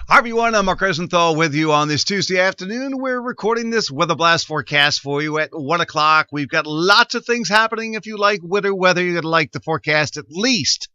Hi everyone, I'm Mark Rosenthal with you on this Tuesday afternoon. We're recording this Weatherblast forecast for you at 1 o'clock. We've got lots of things happening. If you like winter weather, you're going to like the forecast at least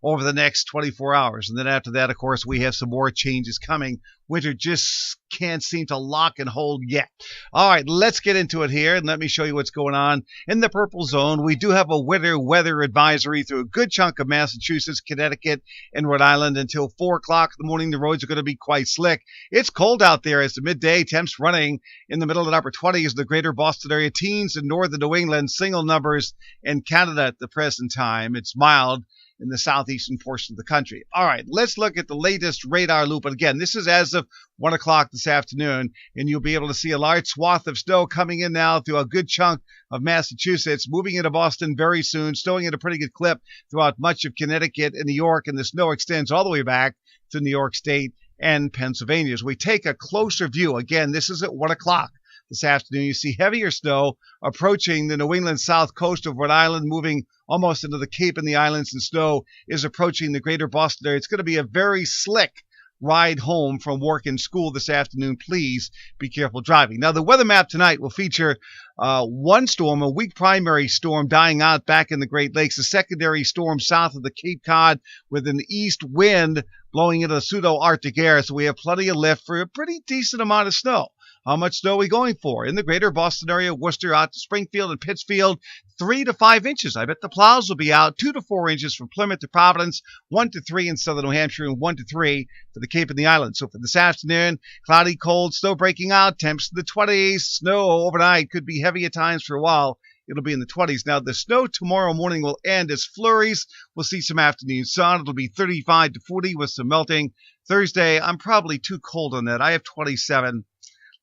over the next 24 hours. And then after that, of course, we have some more changes coming. Winter just can't seem to lock and hold yet. All right, let's get into it here, and let me show you what's going on in the purple zone. We do have a winter weather advisory through a good chunk of Massachusetts, Connecticut, and Rhode Island until 4 o'clock in the morning. The roads are going to be quite slick. It's cold out there as the midday temps running in the middle and upper 20s in the greater Boston area. Teens in northern New England, single numbers in Canada at the present time. It's mild in the southeastern portion of the country. All right, let's look at the latest radar loop. And again, this is as of 1 o'clock this afternoon, and you'll be able to see a large swath of snow coming in now through a good chunk of Massachusetts, moving into Boston very soon, snowing at a pretty good clip throughout much of Connecticut and New York, and the snow extends all the way back to New York State and Pennsylvania. As we take a closer view, again, this is at 1 o'clock. This afternoon, you see heavier snow approaching the New England south coast of Rhode Island, moving almost into the Cape and the islands, and snow is approaching the greater Boston area. It's going to be a very slick ride home from work and school this afternoon. Please be careful driving. Now, the weather map tonight will feature one storm, a weak primary storm dying out back in the Great Lakes, a secondary storm south of the Cape Cod with an east wind blowing into the pseudo-Arctic air. So we have plenty of lift for a pretty decent amount of snow. How much snow are we going for? In the greater Boston area, Worcester out to Springfield and Pittsfield, 3 to 5 inches. I bet the plows will be out 2 to 4 inches from Plymouth to Providence, 1 to 3 in southern New Hampshire, and 1 to 3 for the Cape and the Islands. So for this afternoon, cloudy, cold, snow breaking out, temps in the 20s. Snow overnight could be heavy at times for a while. It'll be in the 20s. Now, the snow tomorrow morning will end as flurries. We'll see some afternoon sun. It'll be 35 to 40 with some melting. Thursday, I'm probably too cold on that. I have 27.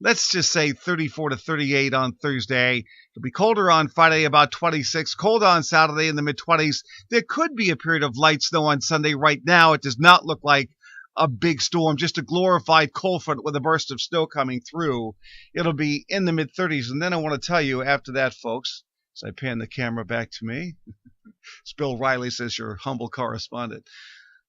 Let's just say 34 to 38 on Thursday. It'll be colder on Friday, about 26. Cold on Saturday in the mid-20s. There could be a period of light snow on Sunday. Right now, it does not look like a big storm, just a glorified cold front with a burst of snow coming through. It'll be in the mid-30s. And then I want to tell you, after that, folks, as I pan the camera back to me, Bill Riley says, your humble correspondent.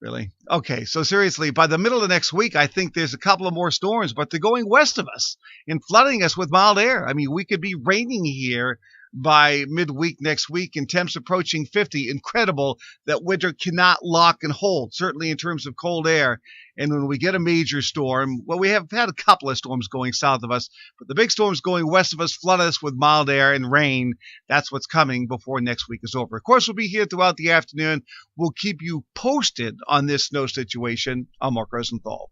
Really? Okay, so seriously, by the middle of next week, I think there's a couple of more storms, but they're going west of us and flooding us with mild air. I mean, we could be raining here by midweek next week and temps approaching 50. Incredible that winter cannot lock and hold, certainly in terms of cold air. And when we get a major storm, well, we have had a couple of storms going south of us, but the big storms going west of us flood us with mild air and rain. That's what's coming before next week is over. Of course, we'll be here throughout the afternoon. We'll keep you posted on this snow situation. I'm Mark Rosenthal.